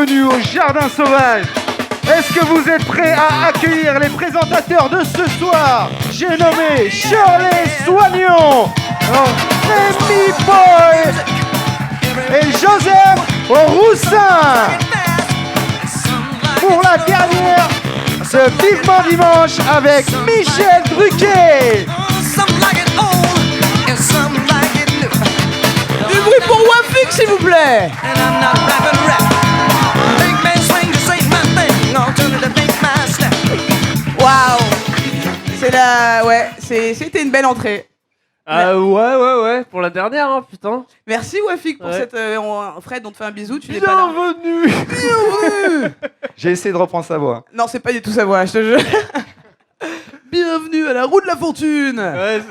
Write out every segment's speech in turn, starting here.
bienvenue au Jardin Sauvage. Est-ce que vous êtes prêts à accueillir les présentateurs de ce soir? J'ai nommé Shirley Soignon, Rémi Boy et Joseph Roussin. Pour la dernière, ce Vivement Dimanche avec Michel Drucker. Du bruit pour Wafik, s'il vous plaît. Waouh. C'est la... Ouais, c'était une belle entrée. Ouais, pour la dernière, hein, putain. Merci Wafik pour cette... Fred, on te fait un bisou, tu n'es pas là. Bienvenue. J'ai essayé de reprendre sa voix. Non, c'est pas du tout sa voix, je te jure. Bienvenue à la roue de la fortune. Ouais,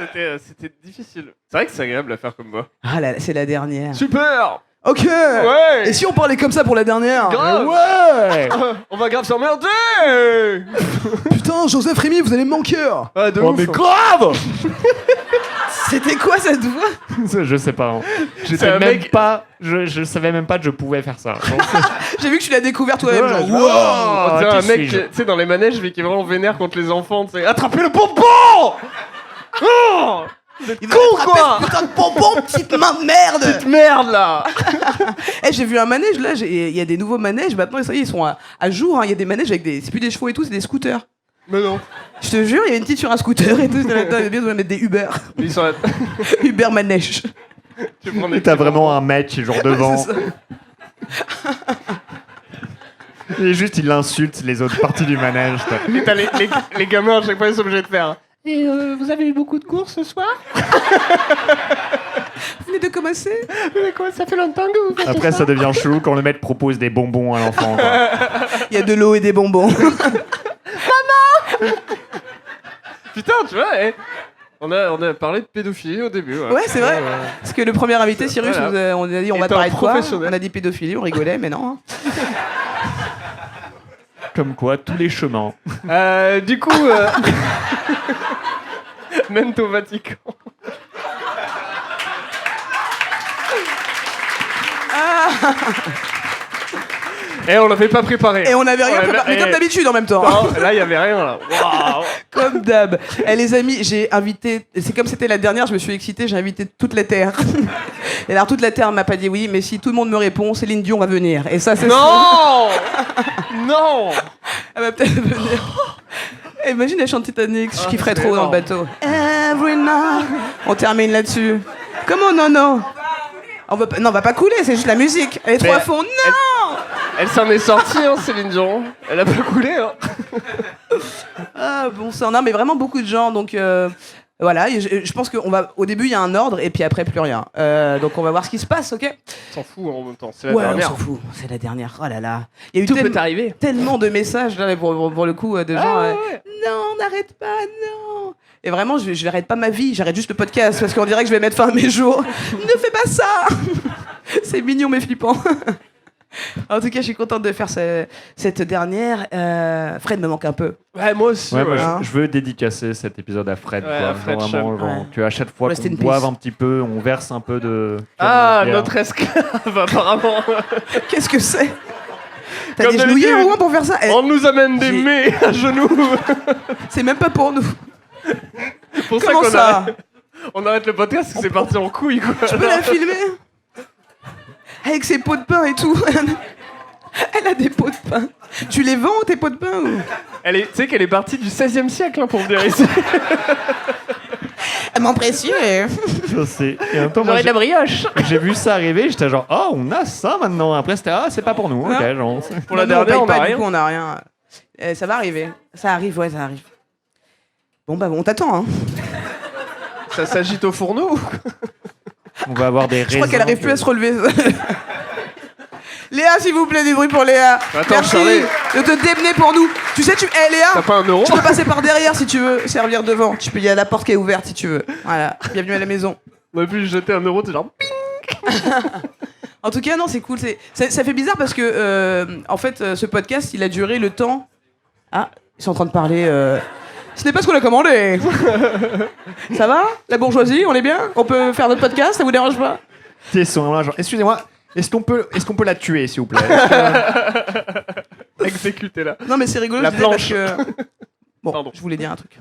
c'était difficile. C'est vrai que c'est agréable à faire comme voix. Ah là, c'est la dernière. Super. Ok. Ouais. Et si on parlait comme ça pour la dernière? Grave. Ouais. On va grave s'emmerder. Putain, Joseph, Rémi, vous allez me manquer. Ah, de Oh ouf. mais grave. C'était quoi cette voix? Je sais pas. Hein. C'est J'étais un même mec- pas. Je savais même pas que je pouvais faire ça. Donc, J'ai vu que tu l'as découvert toi-même. Ouais, Genre, je- wow. On dirait un qui mec, suis-je tu sais, dans les manèges, mais qui est vraiment vénère contre les enfants, tu sais. Attrapez le bonbon. Oh, Il con, va quoi. attraper ce putain de bonbon, petite main de merde. petite merde, là. Eh, j'ai vu un manège là, il y a des nouveaux manèges maintenant, ça y est, ils sont à jour, hein. Il y a des manèges avec des... C'est plus des chevaux et tout, c'est des scooters. Mais non. Je te jure, il y a une petite sur un scooter et tout, j'étais là-dedans, il y a bien de mettre des Uber. Ils sont là. Uber manège. Tu prends des t'as petits vraiment un mec genre devant. C'est ça. Et juste il insulte les autres parties du manège. bonbons. Et t'as les gamins, à chaque fois, ils sont obligés de faire. Et vous avez eu beaucoup de courses ce soir? Vous venez de commencer? Mais quoi, ça fait longtemps que vous faites Après ça devient chelou quand le maître propose des bonbons à l'enfant. quoi. Il y a de l'eau et des bonbons. Putain, tu vois, on a parlé de pédophilie au début. Ouais, c'est vrai. Parce que le premier invité, Cyrus, Voilà. on a dit on va Étant parler de quoi? professionnel. On a dit pédophilie, on rigolait, mais non. hein. Comme quoi tous les chemins. Du coup, même au Vatican. Et on l'avait pas préparé. Et on n'avait rien Ouais, préparé, mais là, comme d'habitude en même temps. Non, là, il y avait rien, là. Waouh. Comme d'hab. Eh les amis, j'ai invité, c'est comme c'était la dernière, je me suis excité, j'ai invité toute la Terre. Et alors toute la Terre m'a pas dit oui, mais si tout le monde me répond, Céline Dion va venir. Et ça c'est Non. Non. Elle va peut-être venir. Eh, imagine elle chante Titanic, je kifferais c'est trop dans le énorme. bateau. Every night. On termine là-dessus. Comment non? On va pas, non, on va pas couler, c'est juste la musique. Elle est trop Mais à fond. Non. Elle s'en est sortie, hein, Céline Dion. Elle a pas coulé, hein. Ah bon sang, non mais vraiment beaucoup de gens, donc voilà, et je pense qu'au début il y a un ordre et puis après plus rien. Donc on va voir ce qui se passe, ok? S'en fout en même temps, c'est la Ouais, on dernière. s'en fout, c'est la dernière. Oh là là, il y a eu Tout peut arriver. tellement de messages là pour le coup de gens. Ah, ouais. Non, n'arrête pas, non. Et vraiment, je n'arrête pas ma vie, j'arrête juste le podcast parce qu'on dirait que je vais mettre fin à mes jours. Ne fais pas ça. C'est mignon mais flippant. En tout cas, je suis contente de faire cette dernière. Fred me manque un peu. Ouais, moi aussi. Ouais, moi, ouais. Hein. je veux dédicacer cet épisode à Fred. Ouais, quoi. à Fred Vraiment, Chum. genre, Ouais. que à chaque fois Rest qu'on in boive peace. un petit peu, on verse un peu de. Ah, bière. notre esclave, apparemment. Qu'est-ce que c'est? T'as Comme des genouillères d'habitude. au moins pour faire ça? Eh, On nous amène des J'ai- mets à genoux. c'est même pas pour nous. Pour Comment qu'on ça? arrête, on arrête le podcast parce que c'est parti en couille, quoi. Tu peux la filmer? Avec ses pots de pain et tout. Elle a des pots de pain. Tu les vends, tes pots de pain ou... Tu sais qu'elle est partie du 16e siècle hein, pour venir ici. Mon précieux. Je sais. Et en même temps, moi, J'aurais de la brioche. j'ai vu ça arriver, j'étais genre, oh, on a ça maintenant. Après, c'était, ah, c'est pas pour nous. Ok, Non. genre. Pour la Non, dernière, on paye a pas, rien. Du coup, on a rien. Ça va arriver. Ça arrive, ouais, ça arrive. Bon, bah, on t'attend, hein. Ça s'agite au fourneau. On va avoir des Je crois qu'elle raisins arrive plus à se relever. Léa, s'il vous plaît, des bruits pour Léa. Attends, Merci Charlie. de te démener pour nous. Tu sais, Léa, T'as pas un euro? tu peux passer par derrière si tu veux, servir devant. Il y a la porte qui est ouverte si tu veux. Voilà, bienvenue à la maison. On a pu lui jeter un euro, t'es genre. En tout cas, non, c'est cool. Ça fait bizarre parce que, en fait, ce podcast, il a duré le temps. Ah, ils sont en train de parler. Ce n'est pas ce qu'on a commandé. Ça va? La bourgeoisie, on est bien? On peut faire notre podcast, ça vous dérange pas? Ils sont là, genre, excusez-moi, Est-ce qu'on peut la tuer, s'il vous plaît? Exécuté là. Non, mais c'est rigolo, La je disais, planche. parce que... Bon, Pardon. je voulais dire un truc.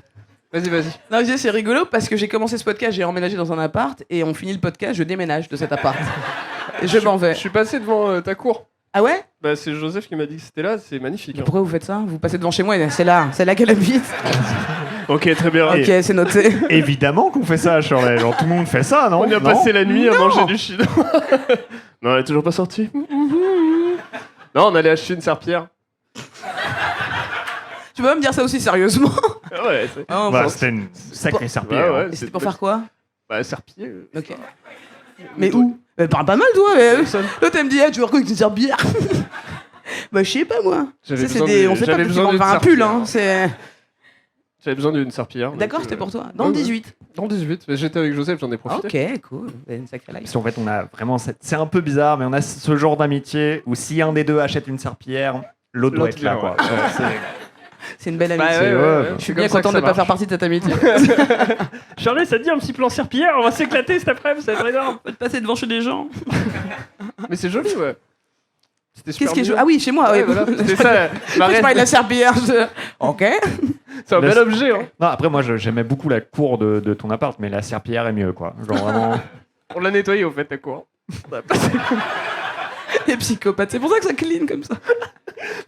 Vas-y. Non, je disais, c'est rigolo parce que j'ai commencé ce podcast, j'ai emménagé dans un appart, et on finit le podcast, je déménage de cet appart. Et je m'en vais. Je suis passé devant ta cour. Ah ouais? Bah, c'est Joseph qui m'a dit que c'était là, c'est magnifique. Mais hein. pourquoi vous faites ça? Vous passez devant chez moi, et c'est là qu'elle habite. Ok, très bien. Ok, c'est noté. Évidemment qu'on fait ça, Shirley. Genre, tout le monde fait ça, non? On a Non passé la nuit à manger du chinois. Non, elle est toujours pas sortie. Non, on allait acheter une serpillière. Tu peux pas me dire ça aussi sérieusement? Ah ouais, c'est... Ah, Bah, bon. c'était une sacrée serpillière. Ouais, ouais. Et c'était pour faire quoi? Bah, serpillière. Ok. Mais où? Mais parle pas mal, toi. Mais... Personne. L'autre, elle me dit, ah, tu veux quoi avec une serpillière? Bah, je sais pas, moi. J'avais Ça, c'est besoin des... de- On sait pas, j'avais peut-être qu'ils besoin vendent d'une pas un pull, serpillière. hein. C'est... J'avais besoin d'une serpillière. donc, D'accord, c'était pour toi. Dans le ouais, ouais. 18. Dans le 18. Mais j'étais avec Joseph, j'en ai profité. Ok, cool. Une sacrée life. Parce qu'en fait, on a vraiment c'est un peu bizarre, mais on a ce genre d'amitié où si un des deux achète une serpillière, l'autre doit L'autre être là, vient, quoi. ouais. C'est une belle Bah, amitié. ouais. Je suis bien content de ne pas faire partie de cette amitié. Charlie, ça te dit un petit plan serpillière? On va s'éclater cet après-midi, ça va être énorme. De passer devant chez des gens. Mais c'est joli, ouais. C'était super Qu'est-ce qui est mignon. Ah oui, chez moi. Ouais, Ouais, voilà. C'était ça. Je parlais de la serpillière. Ok. C'est un bel objet, hein. Non, après, moi, j'aimais beaucoup la cour de ton appart, mais la serpillière est mieux, quoi. Genre vraiment. On l'a nettoyé, au fait, ta cour. Les psychopathes. C'est pour ça que ça clean comme ça.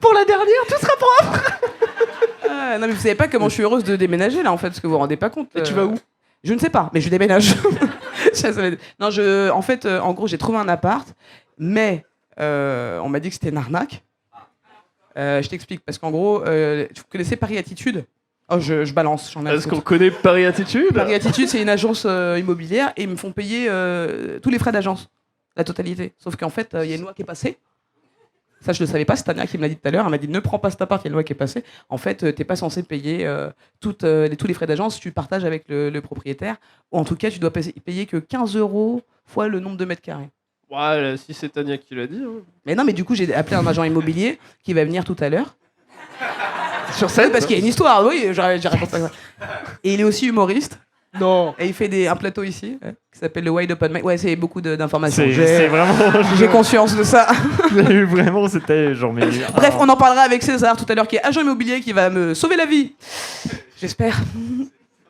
Pour la dernière, tout sera propre. Non, mais vous savez pas comment je suis heureuse de déménager là en fait, parce que vous vous rendez pas compte. Et tu vas où? Je ne sais pas, mais je déménage. Non, en fait, en gros, j'ai trouvé un appart, mais on m'a dit que c'était une arnaque. Je t'explique, parce qu'en gros, vous connaissez Paris Attitude? Oh, je balance, j'en ai. Est-ce qu'on connaît Paris Attitude? Paris Attitude, c'est une agence immobilière et ils me font payer tous les frais d'agence, la totalité. Sauf qu'en fait, il y a une loi qui est passée. Ça, je ne le savais pas, c'est Tania qui me l'a dit tout à l'heure. Elle m'a dit ne prends pas cet appart, il y a une loi qui est passée. En fait, tu n'es pas censé payer tous les frais d'agence, tu partages avec le propriétaire. Ou en tout cas, tu dois payer que 15 € fois le nombre de mètres carrés. Ouais, si c'est Tania qui l'a dit. Hein. Mais non, mais du coup, j'ai appelé un agent immobilier qui va venir tout à l'heure. Sur scène? Parce qu'il y a une histoire, oui, j'ai raconté ça. Et il est aussi humoriste. Non. Et il fait un plateau ici, qui s'appelle le Wide Open Mic. Ouais, c'est beaucoup d'informations. C'est vraiment. J'ai conscience de ça. Vraiment, c'était genre. Mais... Bref, on en parlera avec César tout à l'heure, qui est agent immobilier, qui va me sauver la vie. J'espère.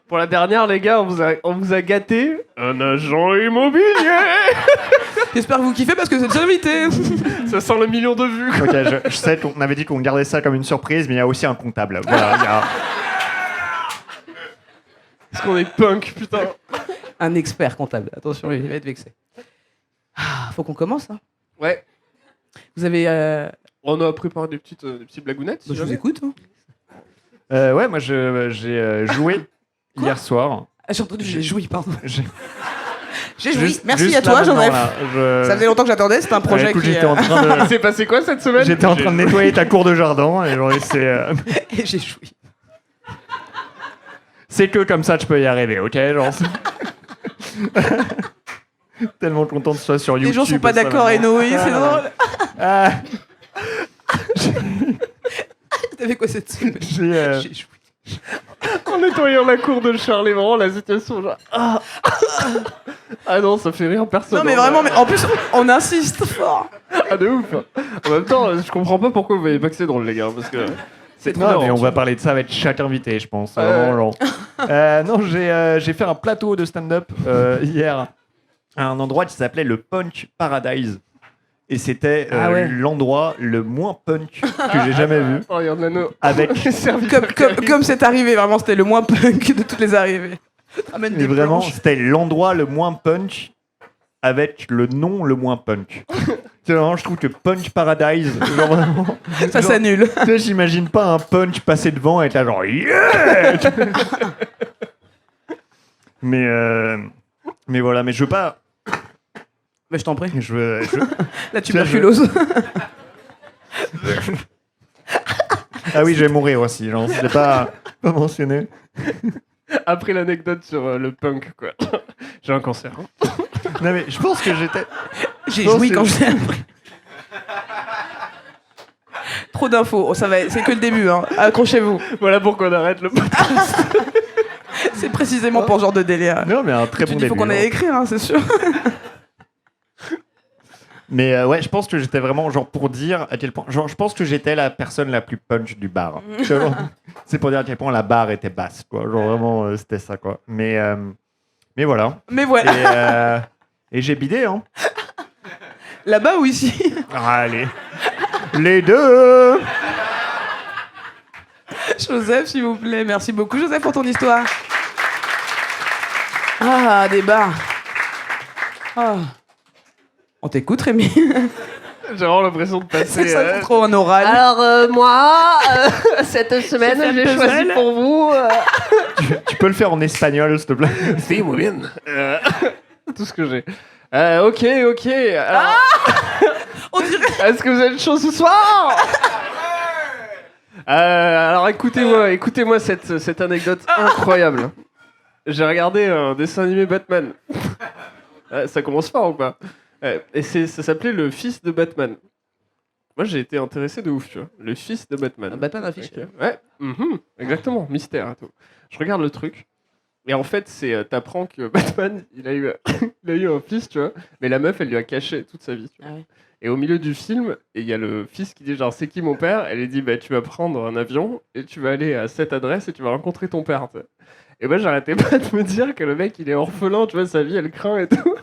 Pour la dernière, les gars, on vous a gâté un agent immobilier. J'espère que vous kiffez parce que c'est le seul invité. Ça sent le million de vues. Quoi. Ok, je sais qu'on avait dit qu'on gardait ça comme une surprise, mais il y a aussi un comptable. Voilà, il y a- Parce qu'on est punk, putain. Un expert comptable. Attention, il va être vexé. Ah, faut qu'on commence, hein. Ouais. Vous avez... On a préparé des petites blagounettes. si je vous jamais. écoute. Hein. Ouais, moi j'ai joué hier soir. Ah, j'ai entendu, j'ai joui, pardon. J'ai- J'ai joui. Juste- Merci juste à toi, là, Jean-Ref. maintenant, là, Ça faisait longtemps que j'attendais, c'est un projet écoute, qui... j'étais en train de... Il s'est passé quoi cette semaine? J'étais en train de nettoyer ta cour de jardin et genre, Et j'ai joui. c'est que comme ça tu peux y arriver, ok, genre. Tellement content que ce soit sur YouTube. Les gens sont pas ça, d'accord, vraiment. Enoï, c'est drôle. Ah, T'avais quoi cette semaine? j'ai, J'ai joui. En nettoyant la cour de Charlie, vraiment la situation genre... Ah non, ça fait rire personne. Non mais hein. vraiment, mais en plus, on insiste fort. Ah de ouf. En même temps, je comprends pas pourquoi vous voyez pas que c'est drôle les gars, parce que... C'est trop Non, marrant, mais on tu va vois. parler de ça avec chaque invité, je pense. Ouais. Vraiment, genre. Non, j'ai fait un plateau de stand-up hier à un endroit qui s'appelait le Punk Paradise. Et c'était Ah ouais. l'endroit le moins punk que j'ai jamais vu. Oh, regarde Nano. Avec Comme c'est arrivé, vraiment, c'était le moins punk de toutes les arrivées. Amène mais des vraiment, planches. c'était l'endroit le moins punk avec le nom le moins punk. C'est vraiment, je trouve que Punk Paradise, genre vraiment. Ça genre, s'annule. tu sais, j'imagine pas un punch passer devant et être là genre yeah. mais voilà, mais je veux pas. Mais je t'en prie. Je veux. La tuberculose. Ah oui, je vais mourir aussi, genre, je l'ai pas mentionné. Après l'anecdote sur le punk, quoi. J'ai un cancer. Hein. Non mais je pense que j'étais. J'ai Non, joui c'est- quand je l'ai appris. Trop d'infos. Oh, ça va, c'est que le début, hein. Accrochez-vous. Voilà pourquoi on arrête le podcast. C'est précisément pour ce genre de délire. Non mais un très Tu bon dis, faut début. qu'on aille écrire, hein, c'est sûr. Mais ouais, je pense que j'étais vraiment genre pour dire à quel point. Genre, je pense que j'étais la personne la plus punch du bar. Genre, c'est pour dire à quel point la barre était basse, quoi. Genre vraiment, c'était ça, quoi. Mais voilà. Mais voilà. Et j'ai bidé, hein. Là-bas ou ici? Allez. Les deux. Joseph, s'il vous plaît. Merci beaucoup, Joseph, pour ton histoire. Ah, des bars. Ah. On t'écoute, Rémi. J'ai vraiment l'impression de passer. C'est ça, trop en oral. Alors moi, cette semaine, J'ai fait j'ai un choisi puzzle. pour vous. Tu peux le faire en espagnol, s'il te plaît. Si, muy bien. Tout ce que j'ai. Ok. Alors, On dirait... est-ce que vous êtes chaud ce soir? Alors écoutez-moi cette anecdote incroyable. J'ai regardé un dessin animé Batman. Ça commence fort ou pas? Et ça s'appelait Le Fils de Batman. Moi j'ai été intéressé de ouf, tu vois. Le Fils de Batman. Batman affiche. Ok. Ouais, exactement, mystère et tout. Je regarde le truc. Et en fait, t'apprends que Batman, il a eu un fils, tu vois. Mais la meuf, elle lui a caché toute sa vie. Tu vois. Ah ouais. Et au milieu du film, il y a le fils qui dit genre c'est qui mon père? Elle lui dit bah tu vas prendre un avion et tu vas aller à cette adresse et tu vas rencontrer ton père. Tu sais. Et moi j'arrêtais pas de me dire que le mec il est orphelin, tu vois, sa vie elle craint et tout.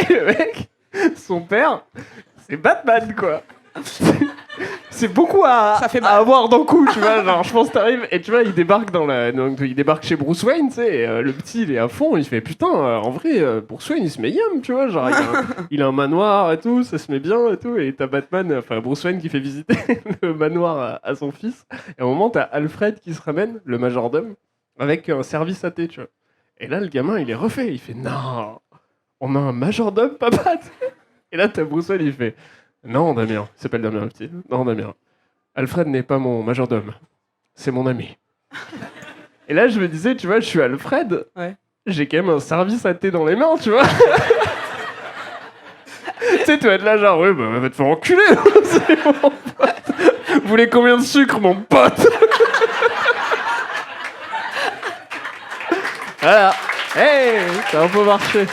Et le mec, son père, c'est Batman quoi. C'est beaucoup Ça fait mal. à avoir d'un coup, tu vois. Genre, je pense que t'arrives et tu vois, il débarque il débarque chez Bruce Wayne, tu sais. Et, le petit, il est à fond. Il se fait putain, en vrai, Bruce Wayne, il se met yam, tu vois. Genre, il a un manoir et tout, ça se met bien et tout. Et t'as Batman, enfin Bruce Wayne qui fait visiter le manoir à son fils. Et à un moment, t'as Alfred qui se ramène, le majordome, avec un service à thé, tu vois. Et là, le gamin, il est refait. Il fait non, on a un majordome, papa. Et là, t'as Bruce Wayne, il fait. Non, Damien, il s'appelle Damien le petit. Non, Damien. Alfred n'est pas mon majordome. C'est mon ami. Et là, je me disais, tu vois, je suis Alfred. Ouais. J'ai quand même un service à thé dans les mains, tu vois. Tu sais, tu vas être là, genre, ouais, bah, va te faire enculer. C'est mon pote. Vous voulez combien de sucre, mon pote? Voilà. Hey, ça a un peu marché.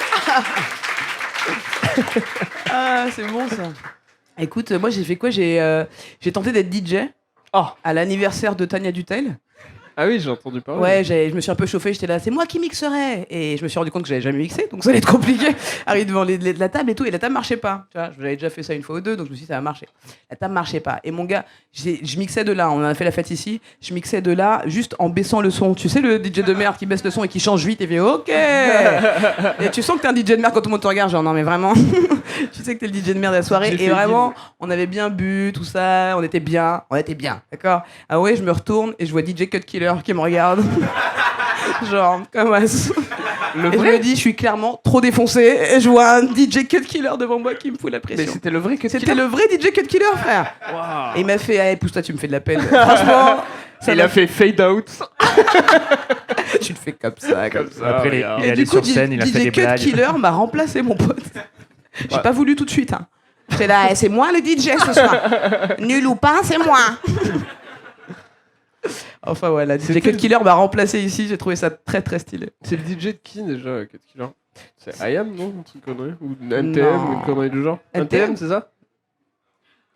Ah, c'est bon ça. Écoute, moi j'ai fait quoi? J'ai tenté d'être DJ Oh. à l'anniversaire de Tania Dutel. Ah oui, j'ai entendu parler. Ouais, je me suis un peu chauffé, j'étais là, c'est moi qui mixerai. Et je me suis rendu compte que j'avais jamais mixé, donc ça allait être compliqué. Arriver devant la table et tout, et la table marchait pas. Tu vois, j'avais déjà fait ça une fois ou deux, donc je me suis dit, ça va marcher. La table marchait pas. Et mon gars, je mixais de là, on a fait la fête ici, je mixais de là juste en baissant le son. Tu sais, le DJ de merde qui baisse le son et qui change vite et fait OK. Et tu sens que t'es un DJ de merde quand tout le monde te regarde, genre non, mais vraiment, tu sais que t'es le DJ de merde de la soirée. J'ai Et fait vraiment, on avait bien bu, tout ça, on était bien, d'accord. Ah ouais, je me retourne et je vois DJ Cut Killer qui me regarde. Genre, comme ça. Le Et je vrai. me dis, je suis clairement trop défoncé. Et je vois un DJ Cut Killer devant moi qui me fout la Mais pression. c'était le vrai que C'était le vrai DJ Cut Killer, frère. Waouh. Et il m'a fait, allez, pousse-toi, tu me fais de la peine. Franchement, ça Il m'a a fait fade out. tu le fais comme ça. Comme ça. Après, regarde. il est Et allé du coup, sur scène, il a fait DJ des Cut blagues. Killer m'a remplacé, mon pote. J'ai Ouais. pas voulu tout de suite. Hein. J'étais là, eh, c'est moi le DJ ce soir. Nul ou pas, c'est moi. Enfin voilà, DJ C'était Cut le- Killer m'a remplacé ici, j'ai trouvé ça très très stylé. C'est le DJ de qui déjà, Cut Killer? C'est IAM, non? Un truc connerie? Ou NTM, Non. ou une connerie du genre? NTM, NTM, c'est ça?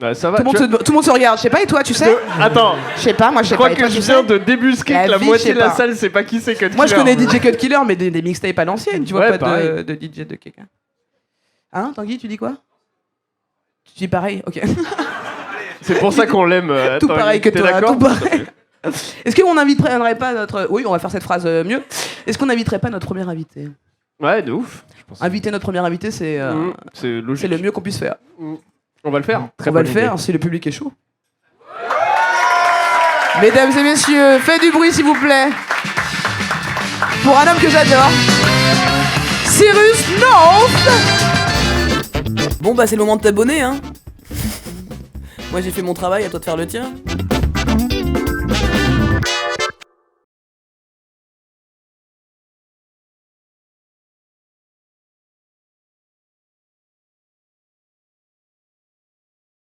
Ouais, ça va. Tout le monde se regarde, je sais pas, et toi, tu sais? Attends, Je sais pas, moi je je sais crois pas. Et que toi, je tu viens sais de débusquer La que la vie, moitié je de sais la pas. salle sait pas qui c'est Cut Killer. Moi je connais DJ Cut Killer, mais des mixtapes à l'ancienne, tu vois, Ouais, pas pareil. de DJ de quelqu'un. Hein, Tanguy, tu dis quoi? Tu dis pareil, ok. C'est pour ça qu'on l'aime. Tout Attends, pareil que t'es toi, d'accord? tout pareil. Est-ce qu'on inviterait pas notre... Oui, on va faire cette phrase mieux. Est-ce qu'on n'inviterait pas notre premier invité? Ouais, de ouf. Je pense. Inviter notre premier invité, c'est C'est logique. c'est le mieux qu'on puisse faire. On va le faire. On va le faire si le public est chaud. Mesdames et messieurs, faites du bruit s'il vous plaît. Pour un homme que j'adore, Cyrus North. Bon bah c'est le moment de t'abonner hein. Moi j'ai fait mon travail, à toi de faire le tien.